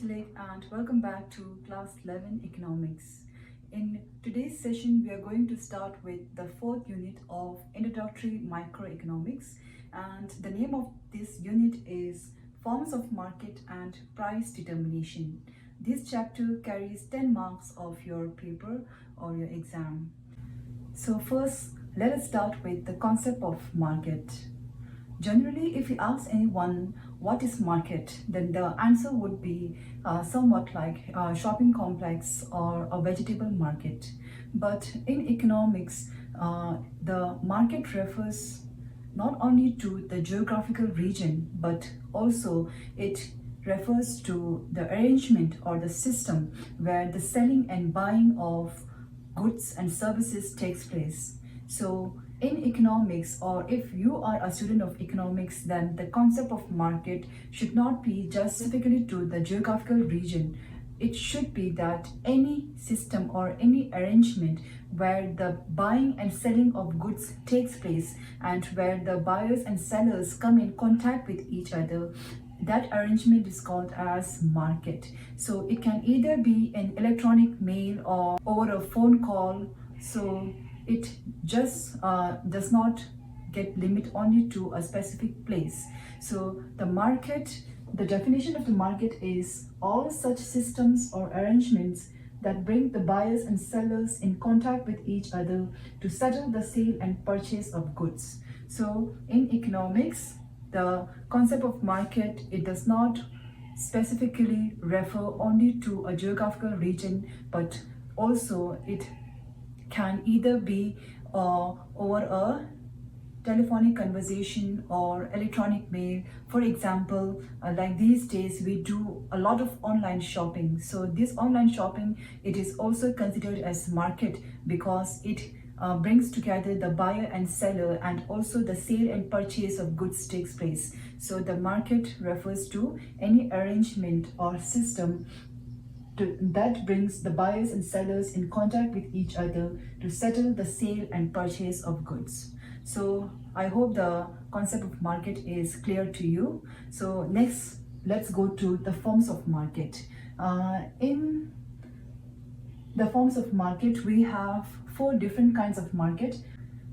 Tilik and welcome back to class 11 economics. In today's session we are going to start with the fourth unit of introductory microeconomics, and the name of this unit is forms of market and price determination. This chapter carries 10 marks of your paper or your exam. So first let us start with the concept of market. Generally, if you ask anyone what is market, then the answer would be somewhat like a shopping complex or a vegetable market. But in economics, the market refers not only to the geographical region, but also it refers to the arrangement or the system where the selling and buying of goods and services takes place. So in economics, or if you are a student of economics, then the concept of market should not be just specifically to the geographical region. It should be that any system or any arrangement where the buying and selling of goods takes place and where the buyers and sellers come in contact with each other, that arrangement is called as market. So it can either be an electronic mail or over a phone call. So it just does not get limit only to a specific place. So the market, the definition of the market is all such systems or arrangements that bring the buyers and sellers in contact with each other to settle the sale and purchase of goods. So in economics, the concept of market, it does not specifically refer only to a geographical region, but also it can either be over a telephonic conversation or electronic mail. For example, like these days we do a lot of online shopping. So this online shopping, it is also considered as market because it brings together the buyer and seller, and also the sale and purchase of goods takes place. So the market refers to any arrangement or system that brings the buyers and sellers in contact with each other to settle the sale and purchase of goods. So I hope the concept of market is clear to you. So next, let's go to the forms of market. In the forms of market, we have four different kinds of market.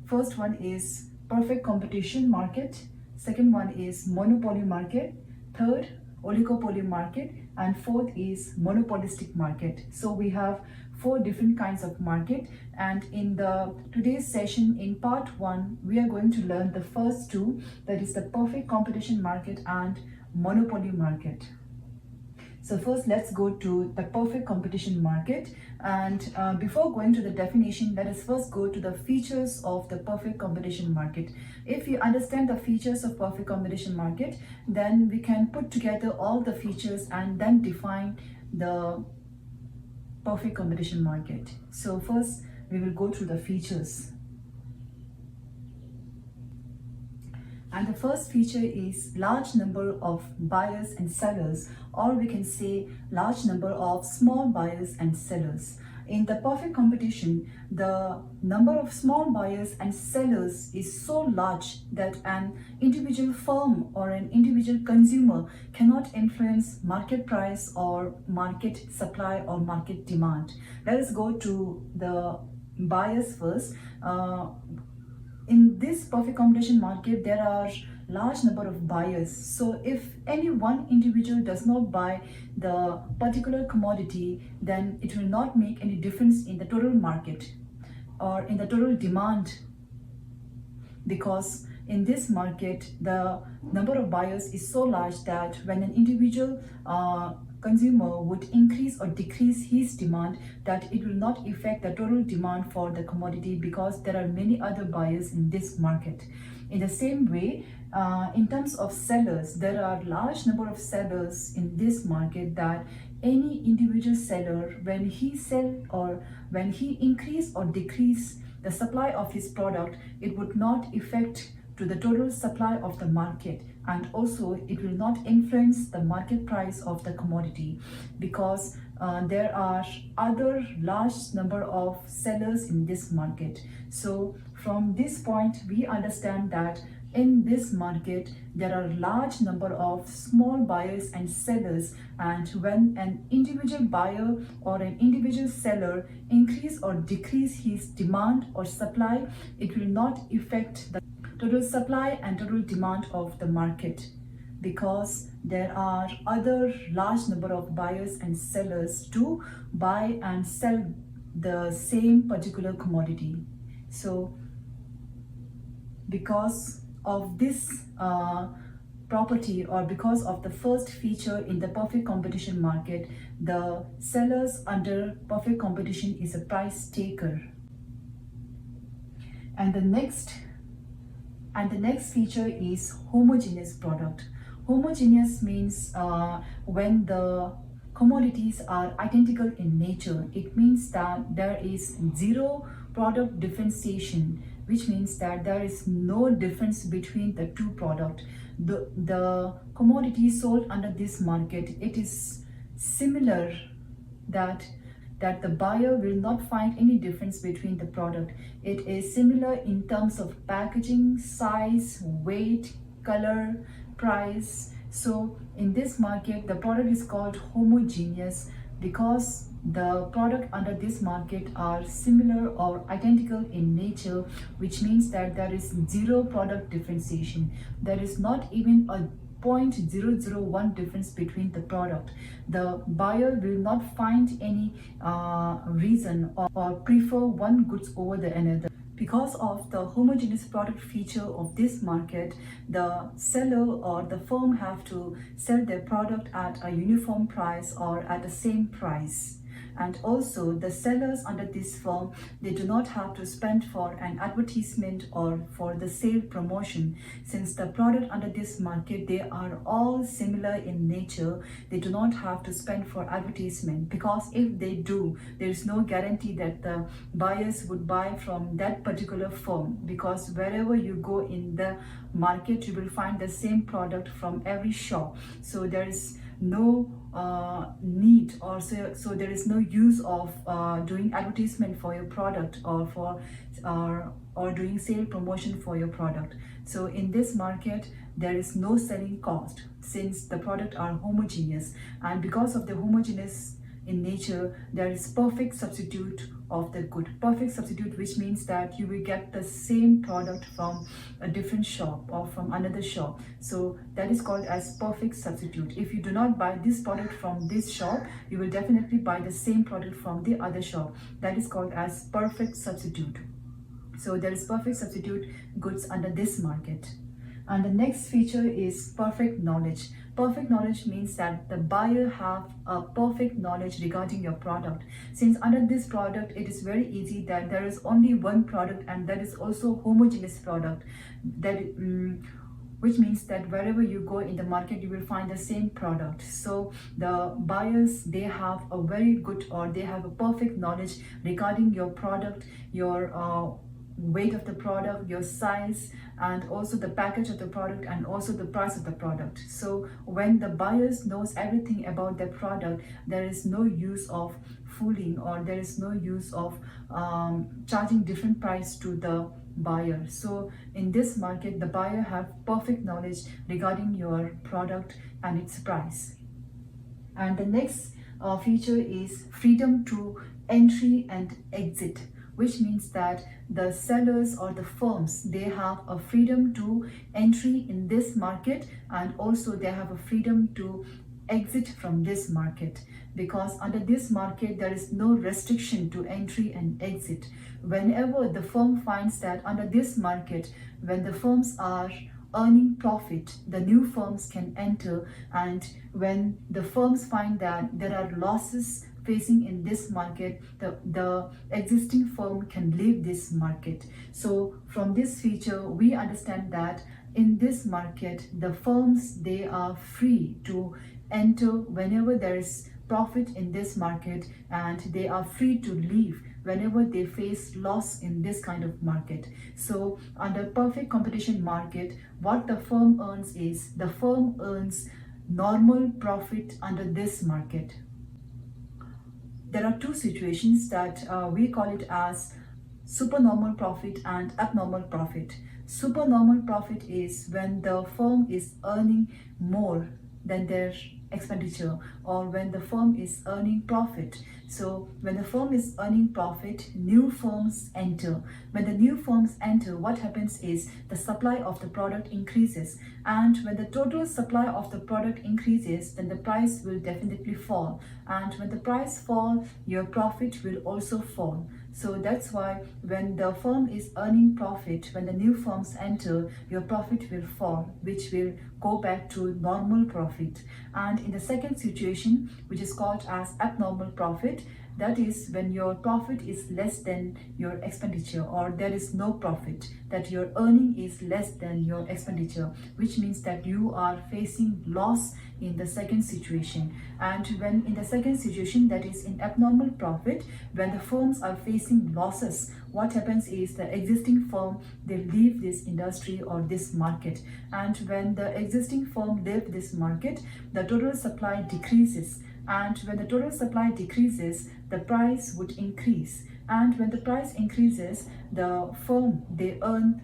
First one is perfect competition market. Second one is monopoly market. Third, oligopoly market, and fourth is monopolistic market. So we have four different kinds of market, and in the today's session, in part 1, we are going to learn the first two, that is the perfect competition market and monopoly market. So first, let's go to the perfect competition market, and before going to the definition, let us first go to the features of the perfect competition market. If you understand the features of perfect competition market, then we can put together all the features and then define the perfect competition market. So first, we will go through the features. And the first feature is large number of buyers and sellers, or we can say large number of small buyers and sellers. In the perfect competition, the number of small buyers and sellers is so large that an individual firm or an individual consumer cannot influence market price or market supply or market demand. Let us go to the buyers first. In this perfect competition market, there are large number of buyers. So if any one individual does not buy the particular commodity, then it will not make any difference in the total market or in the total demand, because in this market the number of buyers is so large that when an individual consumer would increase or decrease his demand, that it will not affect the total demand for the commodity because there are many other buyers in this market. In the same way, in terms of sellers, there are large number of sellers in this market, that any individual seller, when he sell or when he increase or decrease the supply of his product, it would not affect to the total supply of the market, and also it will not influence the market price of the commodity, because there are other large number of sellers in this market. So From this point, we understand that in this market, there are a large number of small buyers and sellers, and when an individual buyer or an individual seller increase or decrease his demand or supply, it will not affect the total supply and total demand of the market, because there are other large number of buyers and sellers to buy and sell the same particular commodity. So because of this property, or because of the first feature in the perfect competition market, the sellers under perfect competition is a price taker. And the next feature is homogeneous product. Homogeneous means when the commodities are identical in nature. It means that there is zero product differentiation, which means that there is no difference between the two products. The commodity sold under this market, it is similar, that the buyer will not find any difference between the product. It is similar in terms of packaging, size, weight, color, price. So in this market, the product is called homogeneous because the product under this market are similar or identical in nature, which means that there is zero product differentiation. There is not even a 0.001 difference between the product. The buyer will not find any reason or prefer one goods over the another. Because of the homogeneous product feature of this market, the seller or the firm have to sell their product at a uniform price or at the same price. And also the sellers under this firm, they do not have to spend for an advertisement or for the sale promotion. Since the product under this market, they are all similar in nature, they do not have to spend for advertisement, because if they do, there is no guarantee that the buyers would buy from that particular firm, because wherever you go in the market, you will find the same product from every shop. So there is no need, or so there is no use of doing advertisement for your product or for or doing sale promotion for your product. So in this market, there is no selling cost since the product are homogeneous, and because of the homogeneous in nature, there is perfect substitute of the good. Perfect substitute, which means that you will get the same product from a different shop or from another shop. So that is called as perfect substitute. If you do not buy this product from this shop, you will definitely buy the same product from the other shop. That is called as perfect substitute. So there is perfect substitute goods under this market. And the next feature is perfect knowledge. Perfect knowledge means that the buyer have a perfect knowledge regarding your product. Since under this product, it is very easy that there is only one product, and that is also homogeneous product. Which means that wherever you go in the market, you will find the same product. So the buyers, they have a very good, or they have a perfect knowledge regarding your product, your weight of the product, your size, and also the package of the product, and also the price of the product. So when the buyers knows everything about their product, there is no use of fooling, or there is no use of charging different price to the buyer. So in this market, the buyer have perfect knowledge regarding your product and its price. And the next feature is freedom to entry and exit, which means that the sellers or the firms, they have a freedom to entry in this market, and also they have a freedom to exit from this market, because under this market there is no restriction to entry and exit. Whenever the firm finds that under this market, when the firms are earning profit, the new firms can enter, and when the firms find that there are losses facing in this market, the existing firm can leave this market. So from this feature, we understand that in this market, the firms, they are free to enter whenever there is profit in this market, and they are free to leave whenever they face loss in this kind of market. So under perfect competition market, what the firm earns is, the firm earns normal profit under this market. There are two situations that we call it as supernormal profit and abnormal profit. Supernormal profit is when the firm is earning more than their expenditure, or when the firm is earning profit. So when the firm is earning profit, new firms enter. When the new firms enter, what happens is the supply of the product increases, and when the total supply of the product increases, then the price will definitely fall, and when the price falls, your profit will also fall. So that's why when the firm is earning profit, when the new firms enter, your profit will fall, which will go back to normal profit. And in the second situation, which is called as abnormal profit, that is when your profit is less than your expenditure, or there is no profit, that your earning is less than your expenditure, which means that you are facing loss in the second situation. And when in the second situation, that is in abnormal profit, when the firms are facing losses, what happens is the existing firm, they leave this industry or this market. And when the existing firm leave this market, the total supply decreases. And when the total supply decreases, the price would increase. And when the price increases, the firm, they earn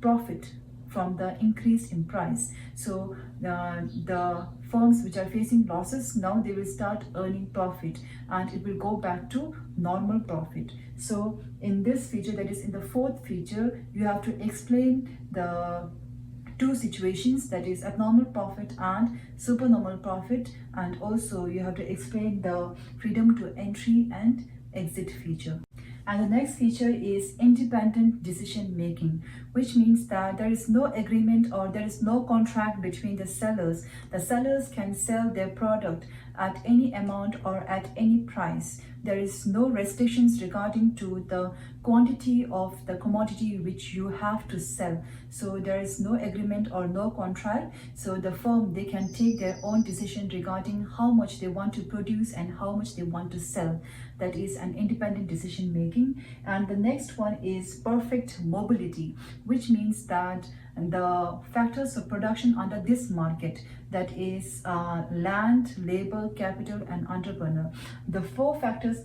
profit from the increase in price. So the firms which are facing losses, now they will start earning profit, and it will go back to normal profit. So in this feature, that is in the fourth feature, you have to explain the two situations, that is abnormal profit and supernormal profit, and also you have to explain the freedom to entry and exit feature. And the next feature is independent decision making, which means that there is no agreement or there is no contract between the sellers. The sellers can sell their product at any amount or at any price. There is no restrictions regarding to the quantity of the commodity which you have to sell. So there is no agreement or no contract. So the firm, they can take their own decision regarding how much they want to produce and how much they want to sell. That is an independent decision making. And the next one is perfect mobility, which means that the factors of production under this market, that is land, labor, capital, and entrepreneur. The four factors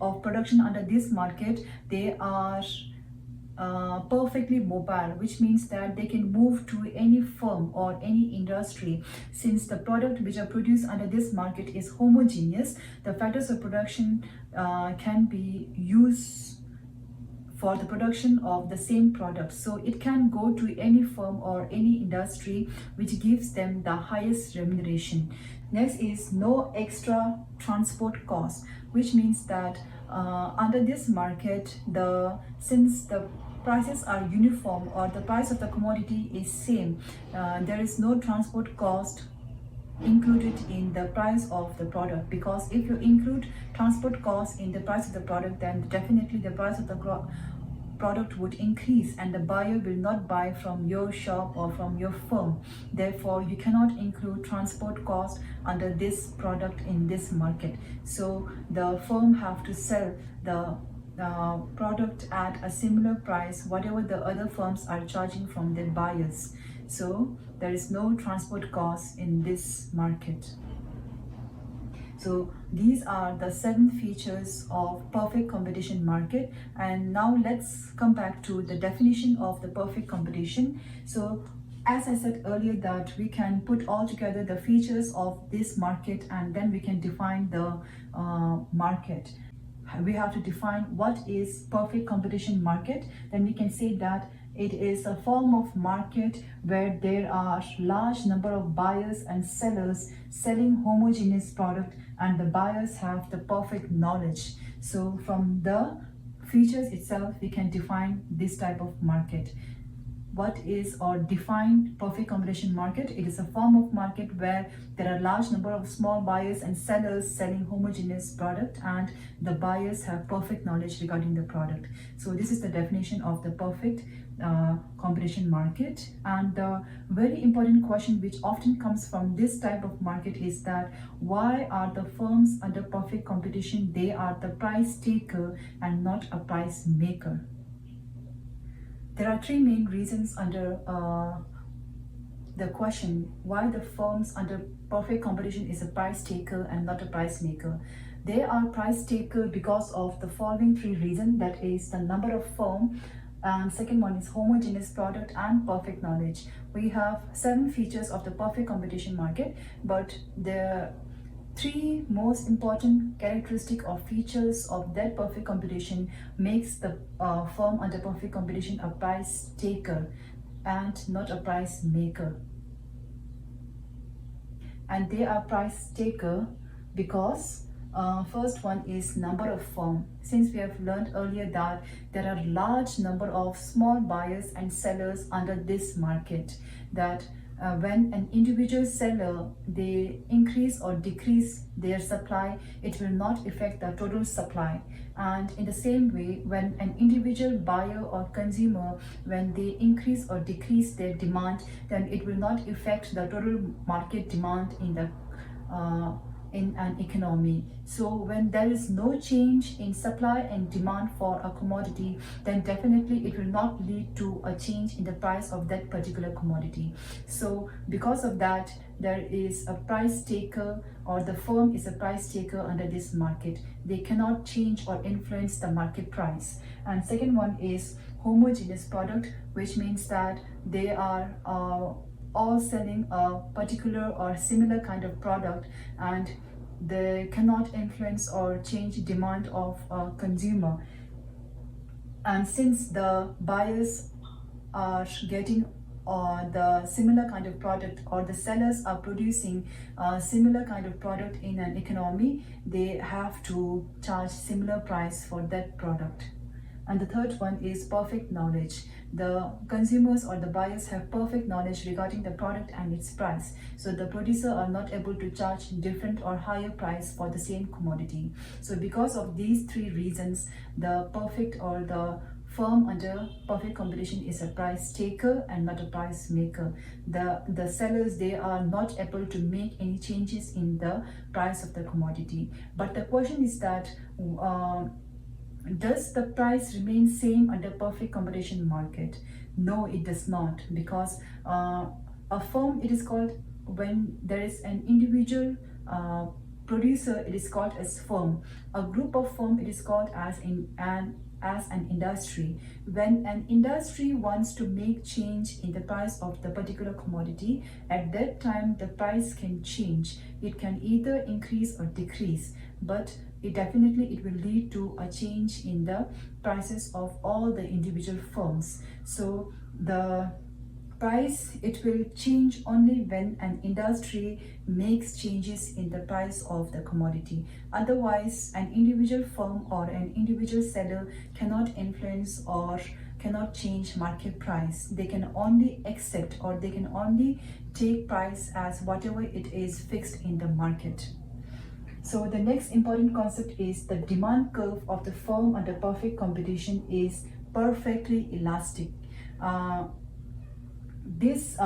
of production under this market, they are perfectly mobile, which means that they can move to any firm or any industry. Since the product which are produced under this market is homogeneous, the factors of production can be used for the production of the same product. So it can go to any firm or any industry which gives them the highest remuneration. Next is no extra transport cost, which means that under this market, since the prices are uniform or the price of the commodity is same, there is no transport cost included in the price of the product, because if you include transport costs in the price of the product, then definitely the price of the product would increase and the buyer will not buy from your shop or from your firm. Therefore, you cannot include transport cost under this product in this market. So the firm have to sell the product at a similar price, whatever the other firms are charging from their buyers. So there is no transport cost in this market. So these are the 7 features of perfect competition market. And now let's come back to the definition of the perfect competition. So as I said earlier, that we can put all together the features of this market and then we can define the market. We have to define what is perfect competition market. Then we can say that it is a form of market where there are large number of buyers and sellers selling homogeneous product, and the buyers have the perfect knowledge. So from the features itself, we can define this type of market. What is or define perfect competition market? It is a form of market where there are large number of small buyers and sellers selling homogeneous product, and the buyers have perfect knowledge regarding the product. So this is the definition of the perfect competition market. And the very important question which often comes from this type of market is that why are the firms under perfect competition? They are the price taker and not a price maker. There are 3 main reasons under the question why the firms under perfect competition is a price taker and not a price maker. They are price taker because of the following three reasons, that is the number of firm, and second one is homogeneous product and perfect knowledge. We have 7 features of the perfect competition market, but the 3 most important characteristic or features of that perfect competition makes the firm under perfect competition a price taker and not a price maker. And they are price taker because first one is number of firm. Since we have learned earlier that there are large number of small buyers and sellers under this market, that when an individual seller they increase or decrease their supply, it will not affect the total supply. And in the same way, when an individual buyer or consumer, when they increase or decrease their demand, then it will not affect the total market demand in an economy. So when there is no change in supply and demand for a commodity, then definitely it will not lead to a change in the price of that particular commodity. So because of that, there is a price taker, or the firm is a price taker under this market. They cannot change or influence the market price. And second one is homogeneous product, which means that they are all selling a particular or similar kind of product, and they cannot influence or change demand of a consumer. And since the buyers are getting the similar kind of product, or the sellers are producing a similar kind of product in an economy, they have to charge similar price for that product. And the third one is perfect knowledge. The consumers or the buyers have perfect knowledge regarding the product and its price. So the producer are not able to charge different or higher price for the same commodity. So because of these 3 reasons, the perfect or the firm under perfect competition is a price taker and not a price maker. The sellers, they are not able to make any changes in the price of the commodity. But the question is that does the price remain same under perfect competition market? No, it does not, because a firm, it is called, when there is an individual producer, it is called as firm. A group of firm, it is called as an industry. When an industry wants to make change in the price of the particular commodity, at that time the price can change. It can either increase or decrease, but it will lead to a change in the prices of all the individual firms. So the price, it will change only when an industry makes changes in the price of the commodity. Otherwise, an individual firm or an individual seller cannot influence or cannot change market price. They can only accept, or they can only take price as whatever it is fixed in the market. So the next important concept is the demand curve of the firm under perfect competition is perfectly elastic. This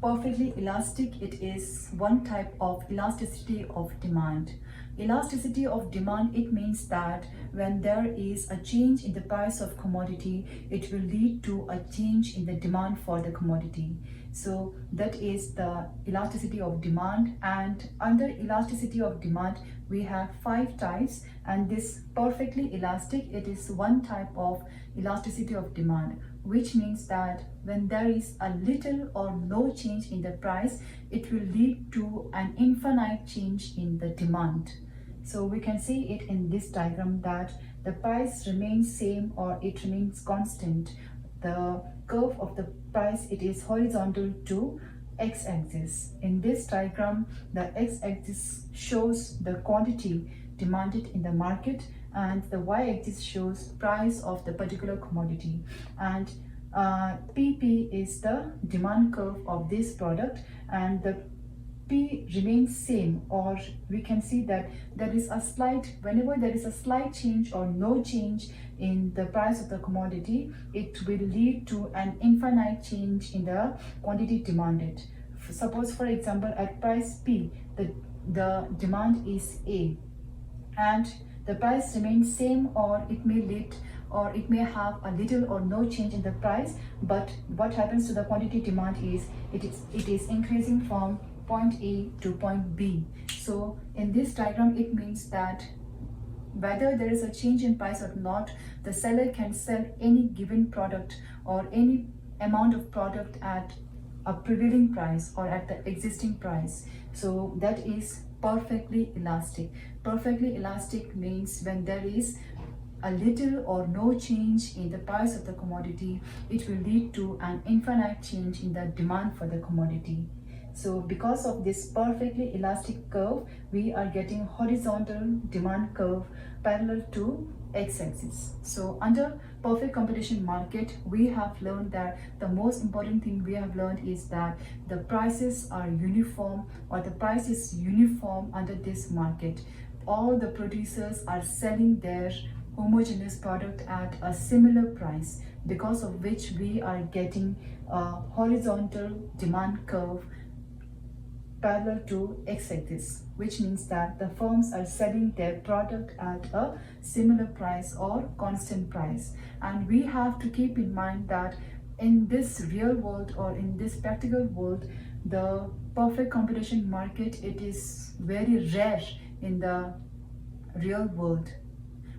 perfectly elastic, it is one type of elasticity of demand. Elasticity of demand, it means that when there is a change in the price of commodity, it will lead to a change in the demand for the commodity. So that is the elasticity of demand. And under elasticity of demand, we have 5 types, and this perfectly elastic, it is one type of elasticity of demand, which means that when there is a little or no change in the price, it will lead to an infinite change in the demand. So we can see it in this diagram that the price remains same or it remains constant. The curve of the price, it is horizontal to x-axis. In this diagram, the x-axis shows the quantity demanded in the market, and the y-axis shows price of the particular commodity. And PP is the demand curve of this product, and the P remains same, or we can see that there is a slight, whenever there is a slight change or no change in the price of the commodity, it will lead to an infinite change in the quantity demanded. Suppose, for example, at price P, the demand is A, and the price remains same, or it may have a little or no change in the price, but what happens to the quantity demand is it is increasing from point A to point B. So in this diagram, it means that whether there is a change in price or not, the seller can sell any given product or any amount of product at a prevailing price or at the existing price. So that is perfectly elastic. Perfectly elastic means when there is a little or no change in the price of the commodity, it will lead to an infinite change in the demand for the commodity. So because of this perfectly elastic curve, we are getting horizontal demand curve parallel to x-axis. So under perfect competition market, we have learned that the most important thing we have learned is that the prices are uniform, or the price is uniform under this market. All the producers are selling their homogeneous product at a similar price, because of which we are getting a horizontal demand curve parallel to x-axis, which means that the firms are selling their product at a similar price or constant price. And we have to keep in mind that in this real world or in this practical world, the perfect competition market, it is very rare in the real world.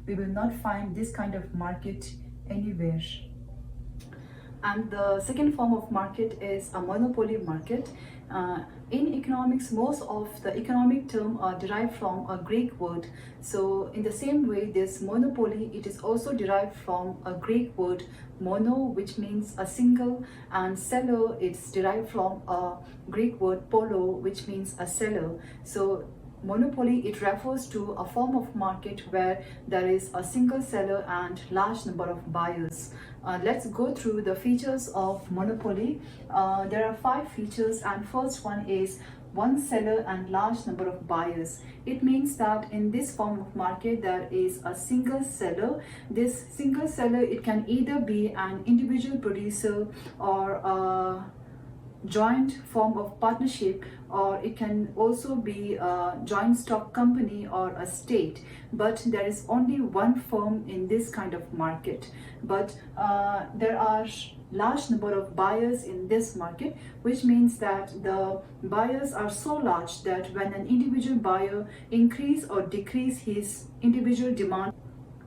We will not find this kind of market anywhere. And the second form of market is a monopoly market. In economics, most of the economic term are derived from a Greek word. So in the same way, this monopoly, it is also derived from a Greek word mono, which means a single, and seller, it's derived from a Greek word polo, which means a seller. So monopoly, it refers to a form of market where there is a single seller and large number of buyers. Let's go through the features of monopoly. There are 5 features, and first one is one seller and large number of buyers. It means that in this form of market, there is a single seller. This single seller, it can either be an individual producer or a joint form of partnership, or it can also be a joint stock company or a state, but there is only one firm in this kind of market. But there are large number of buyers in this market, which means that the buyers are so large that when an individual buyer increase or decrease his individual demand,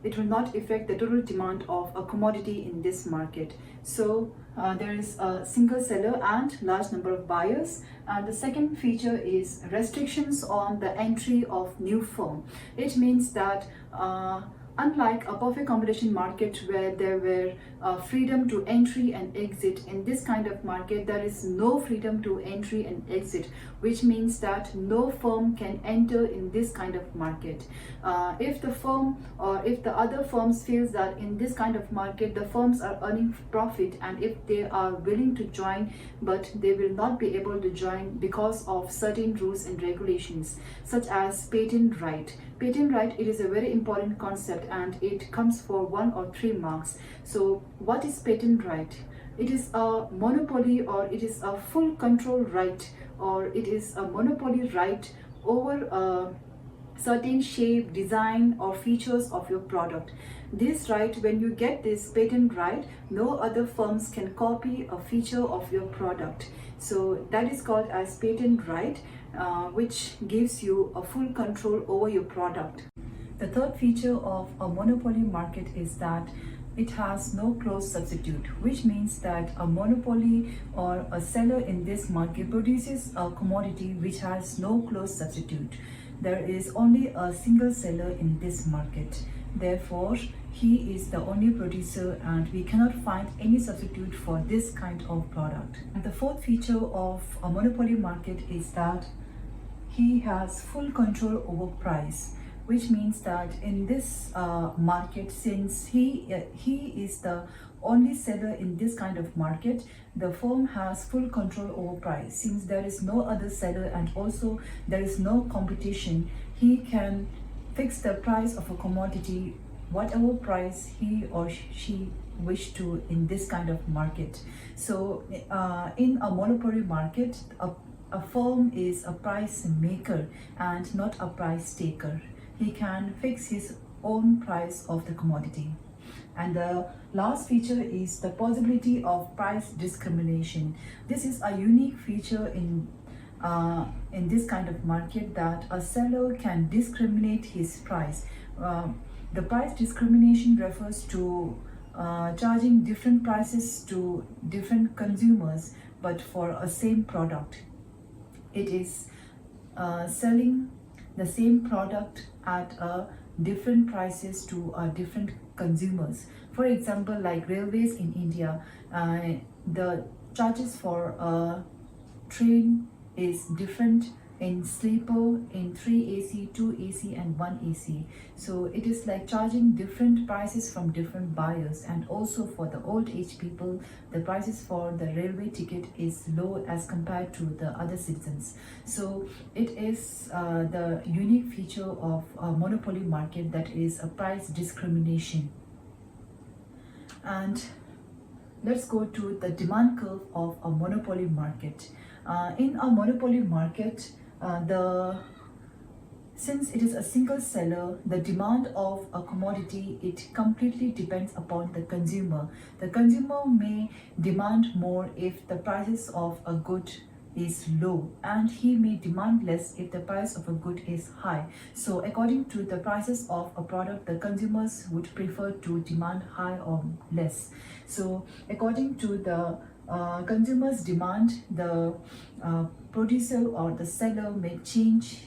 it will not affect the total demand of a commodity in this market. So there is a single seller and large number of buyers. And the second feature is restrictions on the entry of new firm. It means that unlike a perfect competition market where there were freedom to entry and exit, in this kind of market there is no freedom to entry and exit, which means that no firm can enter in this kind of market. If the firm or if the other firms feels that in this kind of market the firms are earning profit, and if they are willing to join, but they will not be able to join because of certain rules and regulations, such as patent right. Patent right, it is a very important concept, and it comes for 1 or 3 marks. So what is patent right? It is a monopoly, or it is a full control right, or it is a monopoly right over a certain shape, design or features of your product. This right, when you get this patent right, no other firms can copy a feature of your product. So that is called as patent right, which gives you a full control over your product. The third feature of a monopoly market is that it has no close substitute, which means that a monopoly or a seller in this market produces a commodity which has no close substitute. There is only a single seller in this market. Therefore, he is the only producer, and we cannot find any substitute for this kind of product. And the fourth feature of a monopoly market is that he has full control over price, which means that in this market, since he is the only seller in this kind of market, the firm has full control over price. Since there is no other seller and also there is no competition, he can fix the price of a commodity whatever price he or she wish to in this kind of market. So in a monopoly market, a firm is a price maker and not a price taker. He can fix his own price of the commodity. And the last feature is the possibility of price discrimination. This is a unique feature in in this kind of market that a seller can discriminate his price. The price discrimination refers to charging different prices to different consumers but for a same product. It is selling the same product at different prices to different consumers. For example, like railways in India, the charges for a train is different in sleeper, in 3 AC, 2 AC and 1 AC. So it is like charging different prices from different buyers. And also for the old age people, the prices for the railway ticket is low as compared to the other citizens. So it is the unique feature of a monopoly market, that is a price discrimination. And let's go to the demand curve of a monopoly market. In a monopoly market, since it is a single seller, the demand of a commodity, it completely depends upon the consumer. The consumer may demand more if the prices of a good is low, and he may demand less if the price of a good is high. So according to the prices of a product, the consumers would prefer to demand high or less. So according to the consumers' demand, the producer or the seller may change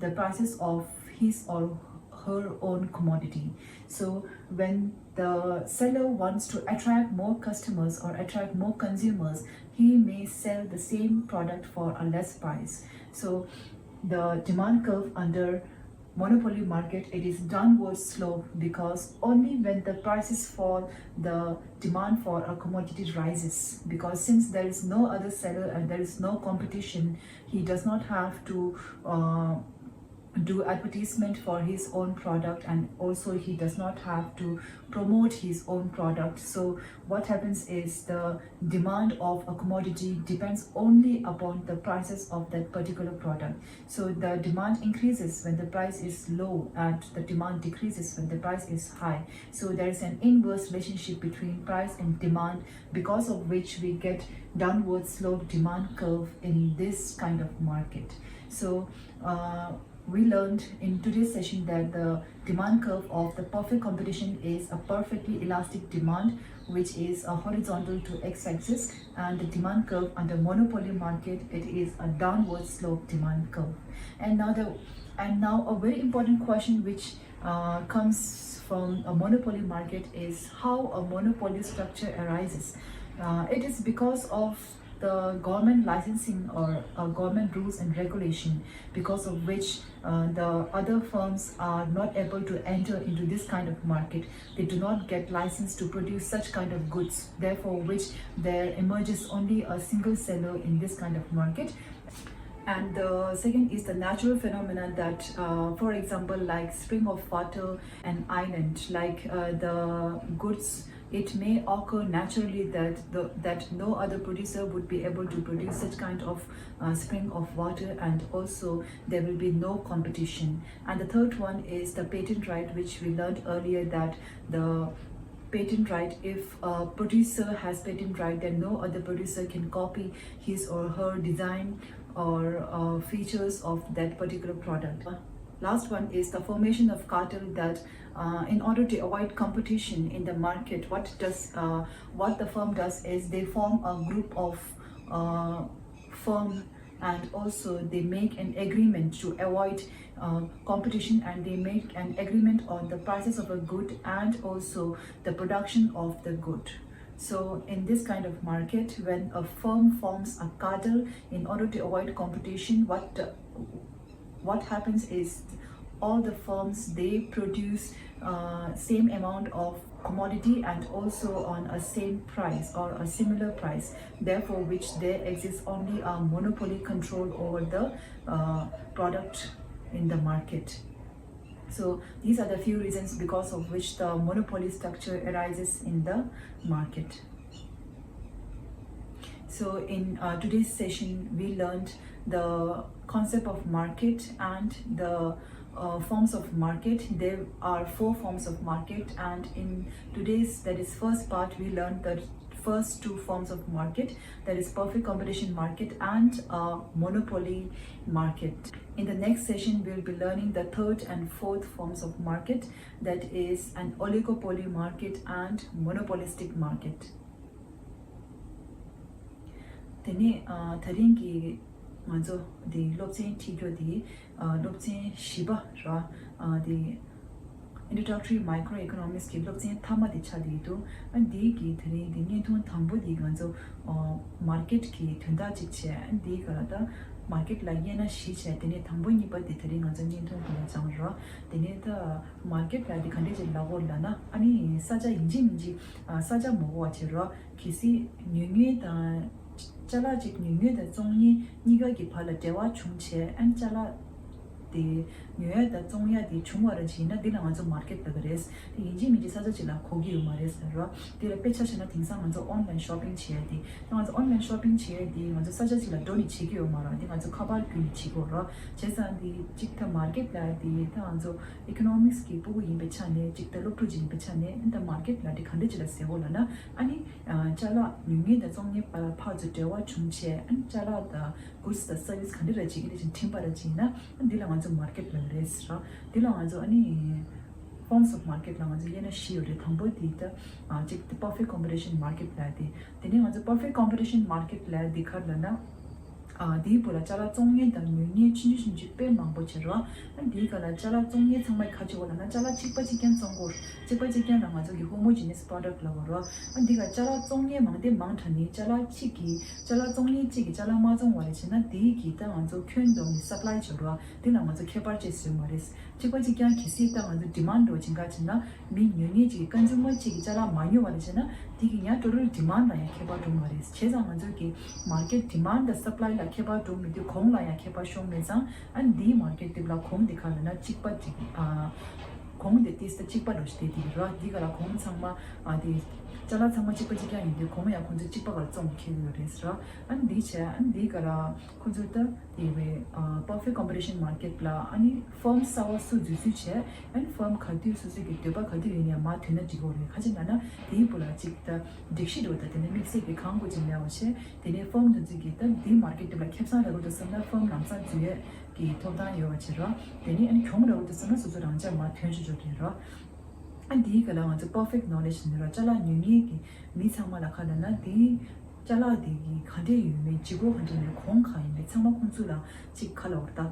the prices of his or her own commodity. So when the seller wants to attract more customers or attract more consumers, he may sell the same product for a less price. So the demand curve under monopoly market, it is downward slope, because only when the prices fall, the demand for a commodity rises, because since there is no other seller and there is no competition, he does not have to do advertisement for his own product, and also he does not have to promote his own product. So what happens is the demand of a commodity depends only upon the prices of that particular product. So the demand increases when the price is low and the demand decreases when the price is high. So there is an inverse relationship between price and demand, because of which we get downward slope demand curve in this kind of market. So we learned in today's session that the demand curve of the perfect competition is a perfectly elastic demand, which is a horizontal to x-axis, and the demand curve under monopoly market, it is a downward slope demand curve. And now a very important question which comes from a monopoly market is how a monopoly structure arises. It is because of the government licensing or government rules and regulation, because of which the other firms are not able to enter into this kind of market. They do not get license to produce such kind of goods, therefore which there emerges only a single seller in this kind of market. And the second is the natural phenomena that, for example, like spring of water and island, like the goods, it may occur naturally that no other producer would be able to produce such kind of spring of water, and also there will be no competition. And the third one is the patent right, which we learned earlier, that the patent right, if a producer has patent right, then no other producer can copy his or her design or features of that particular product. Last one is the formation of cartel, that in order to avoid competition in the market, what the firm does is they form a group of firm, and also they make an agreement to avoid competition, and they make an agreement on the prices of a good and also the production of the good. So in this kind of market, when a firm forms a cartel in order to avoid competition, what happens is all the firms, they produce same amount of commodity and also on a same price or a similar price, therefore which there exists only a monopoly control over the product in the market. So these are the few reasons because of which the monopoly structure arises in the market. So in today's session, we learned the concept of market and the forms of market. There are 4 forms of market, and in today's, that is first part, we learned the first two forms of market, that is perfect competition market and monopoly market. In the next session, we'll be learning the third and fourth forms of market, that is an oligopoly market and monopolistic market. Tene taringi manzo the lobchen tigyo di lobchen shiba ra the introductory microeconomics ki lobchen thama di chadi do and di ki thari di nyenthon thambo di manzo market ki thunda chikche and di karada market la yena shi che tene thambo ni pa di thari manzo nyenthon ko chang ra tene the market la di khande je lago la na ani saja inji saja mo wa che ra kisi nyunye da chala jik nyunye da zongyi niga gi phala dewa chungche and chala the nyue da zongya di chungwa ra china dila manzo market la gares the inji miji saja chila kogi umares ra dila pecha china tingsa manzo online shopping che di manzo online shopping che di manzo saja chila doni chigi umara di manzo khabar gyuni chigo ra chesa di jikta market la di ta manzo economics ki bugu yin pecha ne jikta lokru jin pecha ne the market la di khande chila sewo la na ani chala nyue da zongye pa zu dewa chungche and chala da goods the service khande ra chigi de timba ra china dila manzo market la res ra dila manzo ani forms of market la manzo yena shi ore thambo di ta jik the perfect competition market la di tene manzo perfect competition market la dikhar la na di pura chala zongye da nyunye chinji chinji pe mangbo chero and di kala chala zongye changmai khaji wala na chala chikpa chikyan zongor chikpa chikyan la manzo gi homogeneous product la waro and di ka chala zongye mangde mangthani chala chiki chala zongye chiki chala ma zong wale china di ki ta manzo kyendo ni supply chero di la manzo khepar che su maris chikpa chikyan kisi ta manzo demand ro jinga china mi nyunye chiki consumer chiki chala manyo wale china di ki nya total demand la ya khepar ro maris cheza manzo ki market demand the supply la kheba to mi de khong la ya kheba shong me sang and di market de la khong de khala na chikpa khong de tis the chikpa do ste di ra di ga la khong sang ma di chala sang ma chikpa chikya ni de khong ya khong de chikpa ga chong khe yo res ra and di cha and di ga la khong ju ta di we perfect competition market la ani firm sawa su ju su che and firm khadi su su ge de ba khadi ni ma thena ji go re khaji na na di pula chik ta dikshi do ta ne mix ge khang go jin ya wa che de ne firm de ji ge ta di market de la khepsa ra go de sam na firm nam sa ju ye ki to da yo wa che ra de ni ani khong ra go de sam na su su rang ja ma thyen ju jo de ra and di ga la ma perfect knowledge ni ra chala nyuni ki mi sama la khala na di chala di gi khade yu me jigo khande ne khong khai me changma khonsu la chik khala orta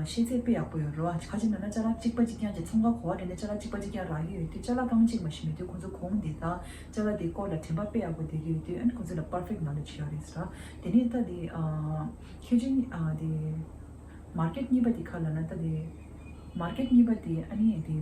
sheze pe apo yo ro khaji na chala chik pa jikya je changwa khwa de ne chala chik pa jikya ra yi ti chala bang chik ma shi me de khonsu khong de ta chala de ko la themba pe apo de gi ti and khonsu la perfect knowledge here is ra de ne ta di hyujin di market ni ba di khala na ta di market ni ba di ani di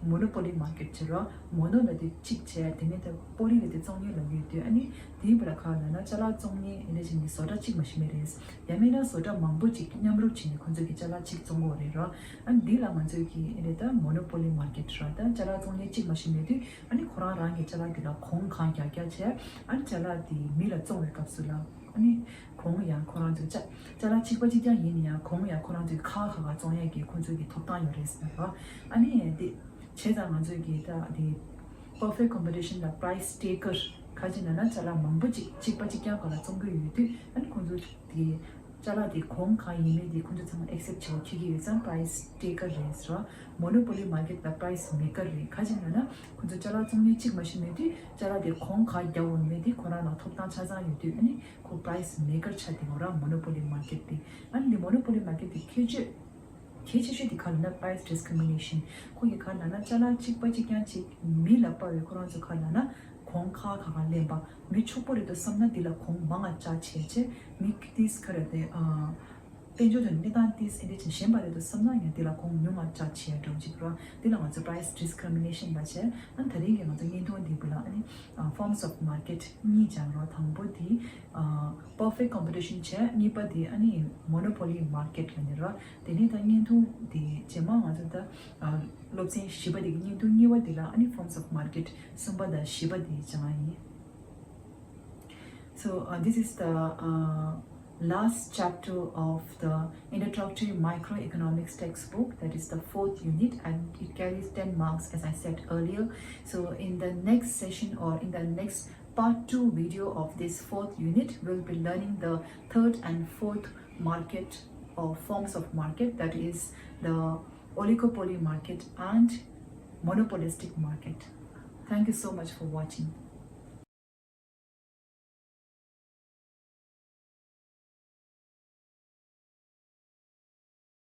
monopoly market chero mono la de chik che tene ta poli le de zongye la yu de ani di bra kha na chala zongye ene jin ni soda chik mashmeres yamena soda mambo chik nyamro chin khonjo ki chala chik zonggo re ro an di la manjo ki ene ta monopoly market ra ta chala zongye chik mashme de ani khora rang ge chala ki la khong kha kya kya che an chala di mi la zong le kapsula ani khong ya khora ju cha chala chik pa chi kya yin ya khong ya khora ju kha kha ga zongye ki khonjo ki thop ta yo res na ani di cheza manzo gi da di perfect competition la price taker khajina na chala mambu chikpa chikya kala chonggu yu and khonju di chala di khong kha yime di khonju chama accept chaw khigi yesa price taker res ra monopoly market la price maker re khajina na khonju chala chongni chik machine di chala di khong kha yaw me di khona na thopta chaza yu ani ko price maker chati ora monopoly market di and the monopoly market di kechi di khala price discrimination ko ye khala na chala chik pa chikya chik mi la pa we koran zu khala na khong kha kha le ba mi chupore to samna dila khong manga cha che mi this kare de penjo de nidan this in the shemba de samna ya dila khong nyuma cha che do ji pro dila ma price discrimination ba che an thari ge ma to yin don di bula ani forms of market ni jang ro thangbo di perfect competition che ni pa di ani monopoly market le ro de ni ta yin tu di chema ma da lobse shiba di yin tu ni wa dila ani forms of market samba da shiba di chamai. So this is the last chapter of the introductory microeconomics textbook, that is the 4th unit, and it carries 10 marks as I said earlier. So in the next session or in the next part 2 video of this fourth unit, we'll be learning the third and fourth market or forms of market, that is the oligopoly market and monopolistic market. Thank you so much for watching.